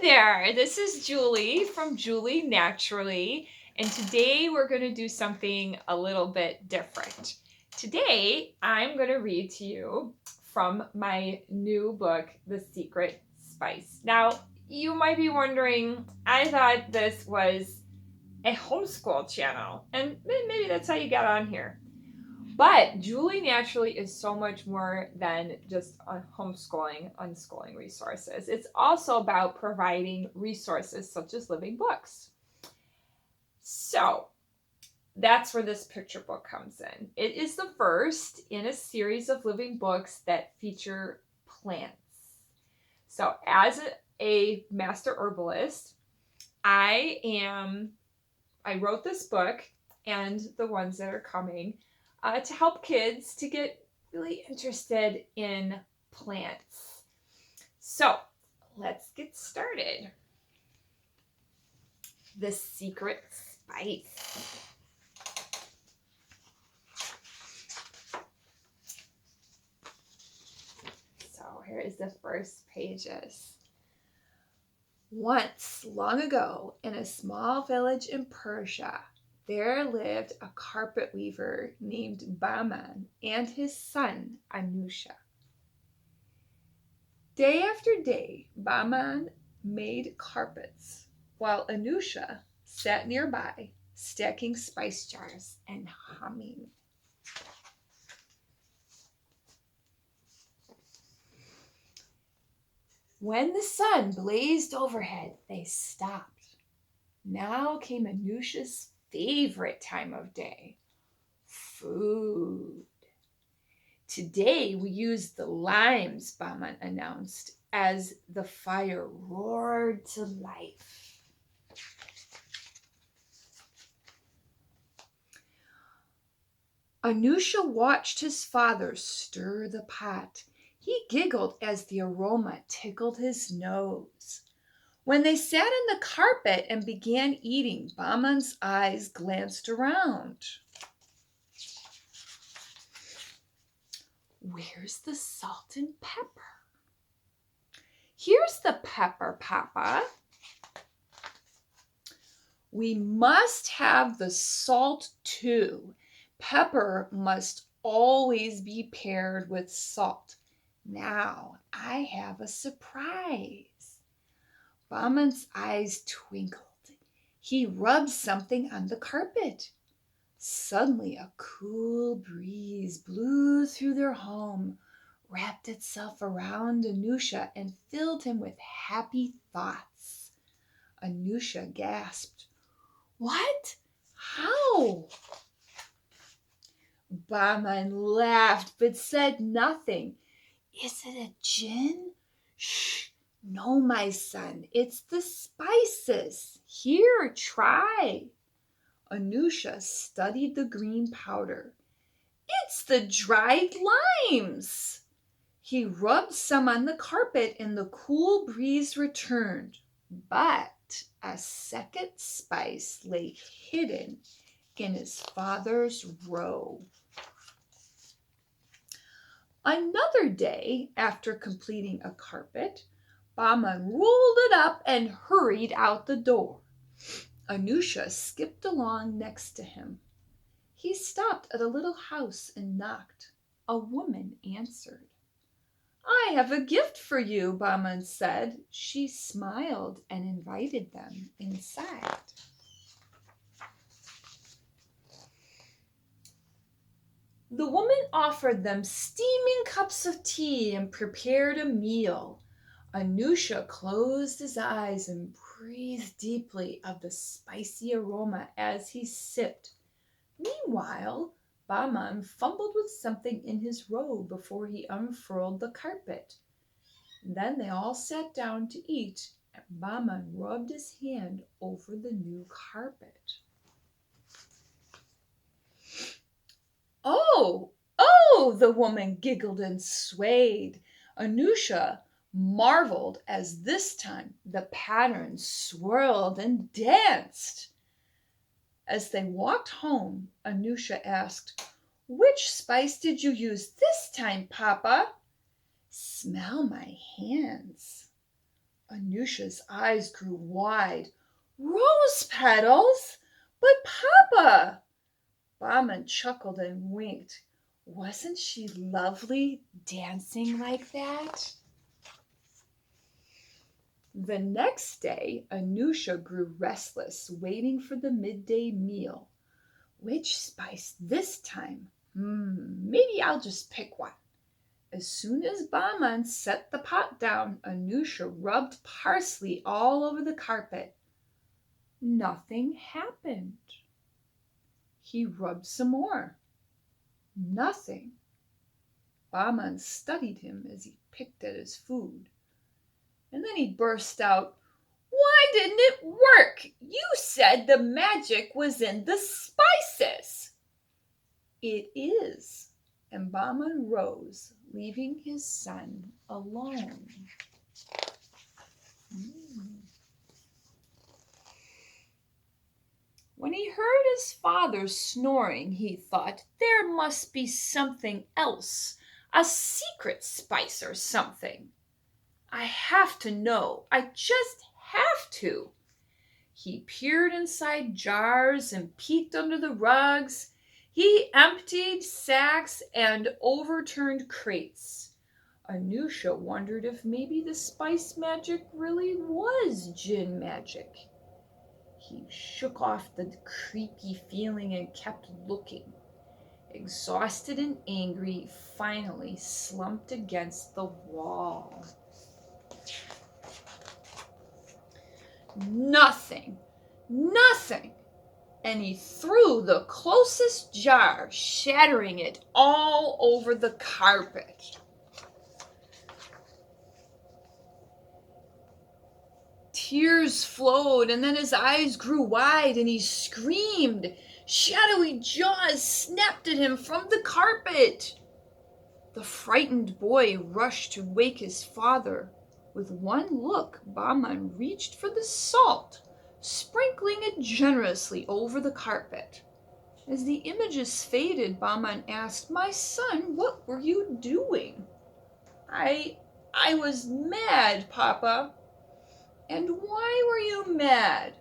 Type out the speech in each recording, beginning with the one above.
there. This is Julie from Julie Naturally, and today we're going to do something a little bit different. Today, I'm going to read to you from my new book, The Secret Spice. Now, you might be wondering, I thought this was a homeschool channel, and maybe that's how you got on here. But Julie Naturally is so much more than just homeschooling, unschooling resources. It's also about providing resources such as living books. So that's where this picture book comes in. It is the first in a series of living books that feature plants. So as a master herbalist, I wrote this book and the ones that are coming to help kids to get really interested in plants. So let's get started. The Secret Spice. So here is the first pages. Once, long ago, in a small village in Persia, there lived a carpet weaver named Bahman and his son, Anusha. Day after day, Bahman made carpets, while Anusha sat nearby, stacking spice jars and humming. When the sun blazed overhead, they stopped. Now came Anusha's favorite time of day, food. Today we used the limes, Bahman announced, as the fire roared to life. Anusha watched his father stir the pot. He giggled as the aroma tickled his nose. When they sat on the carpet and began eating, Bahman's eyes glanced around. Where's the salt and pepper? Here's the pepper, Papa. We must have the salt too. Pepper must always be paired with salt. Now I have a surprise. Bahman's eyes twinkled. He rubbed something on the carpet. Suddenly a cool breeze blew through their home, wrapped itself around Anusha and filled him with happy thoughts. Anusha gasped, "What? How?" Bahman laughed but said nothing. "Is it a jinn?" "Shh, no, my son, it's the spices. Here, try." Anusha studied the green powder. "It's the dried limes." He rubbed some on the carpet and the cool breeze returned. But a second spice lay hidden in his father's robe. Another day, after completing a carpet, Bahman rolled it up and hurried out the door. Anusha skipped along next to him. He stopped at a little house and knocked. A woman answered. "I have a gift for you," Bahman said. She smiled and invited them inside. The woman offered them steaming cups of tea and prepared a meal. Anusha closed his eyes and breathed deeply of the spicy aroma as he sipped. Meanwhile, Bahman fumbled with something in his robe before he unfurled the carpet. Then they all sat down to eat, and Bahman rubbed his hand over the new carpet. "Oh, oh," the woman giggled and swayed. Anusha marveled as this time the pattern swirled and danced. As they walked home, Anusha asked, "Which spice did you use this time, Papa?" "Smell my hands." Anusha's eyes grew wide. Rose petals? But Papa! Bahman chuckled and winked. Wasn't she lovely dancing like that? The next day, Anusha grew restless, waiting for the midday meal. Which spice this time? Maybe I'll just pick one. As soon as Bahman set the pot down, Anusha rubbed parsley all over the carpet. Nothing happened. He rubbed some more. Nothing. Bahman studied him as he picked at his food. And then he burst out, "Why didn't it work? You said the magic was in the spices." "It is." And Bahman rose, leaving his son alone. When he heard his father snoring, he thought, there must be something else, a secret spice or something. I have to know. I just have to. He peered inside jars and peeked under the rugs. He emptied sacks and overturned crates. Anusha wondered if maybe the spice magic really was jinn magic. He shook off the creepy feeling and kept looking. Exhausted and angry, finally slumped against the wall. Nothing. And he threw the closest jar, shattering it all over the carpet. Tears flowed, and then his eyes grew wide, and he screamed. Shadowy jaws snapped at him from the carpet. The frightened boy rushed to wake his father. With one look, Bahman reached for the salt, sprinkling it generously over the carpet. As the images faded, Bahman asked, "My son, what were you doing?" I was mad, Papa." "And why were you mad?"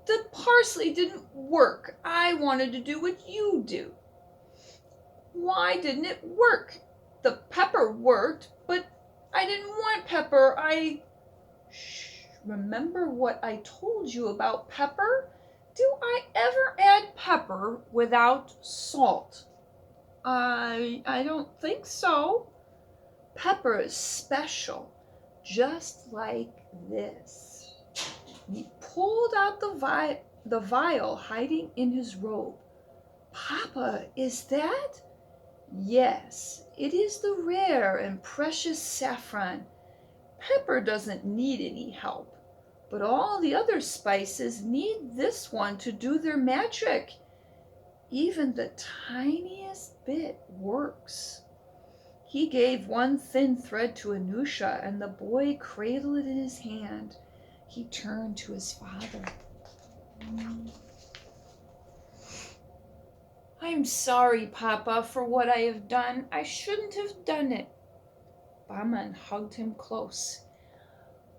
"The parsley didn't work. I wanted to do what you do." "Why didn't it work? The pepper worked, but I didn't want pepper. Shh, remember what I told you about pepper? Do I ever add pepper without salt?" I don't think so." "Pepper is special, just like this." He pulled out the vial hiding in his robe. "Papa, is that?" "Yes, it is the rare and precious saffron. Pepper doesn't need any help, but all the other spices need this one to do their magic. Even the tiniest bit works." He gave one thin thread to Anusha, and the boy cradled it in his hand. He turned to his father. "I am sorry, Papa, for what I have done. I shouldn't have done it." Bahman hugged him close.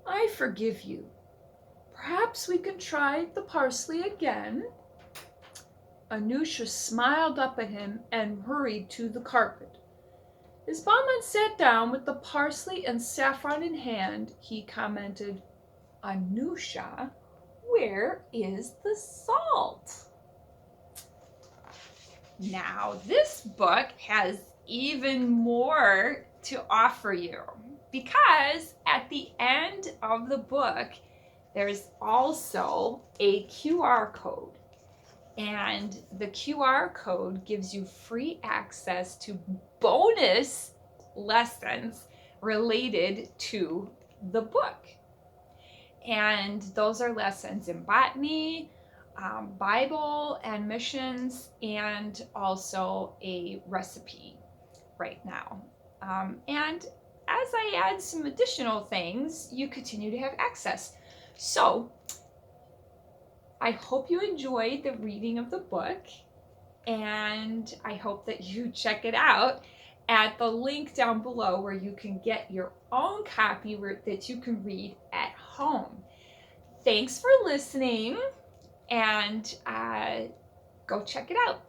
"I forgive you. Perhaps we can try the parsley again." Anusha smiled up at him and hurried to the carpet. As Bahman sat down with the parsley and saffron in hand, he commented, "Anusha, where is the salt?" Now, this book has even more to offer you, because at the end of the book, there's also a QR code. And the QR code gives you free access to bonus lessons related to the book. And those are lessons in botany, Bible and missions, and also a recipe right now. And as I add some additional things, you continue to have access. So I hope you enjoyed the reading of the book, and I hope that you check it out. at the link down below where you can get your own copy that you can read at home. Thanks for listening, and go check it out.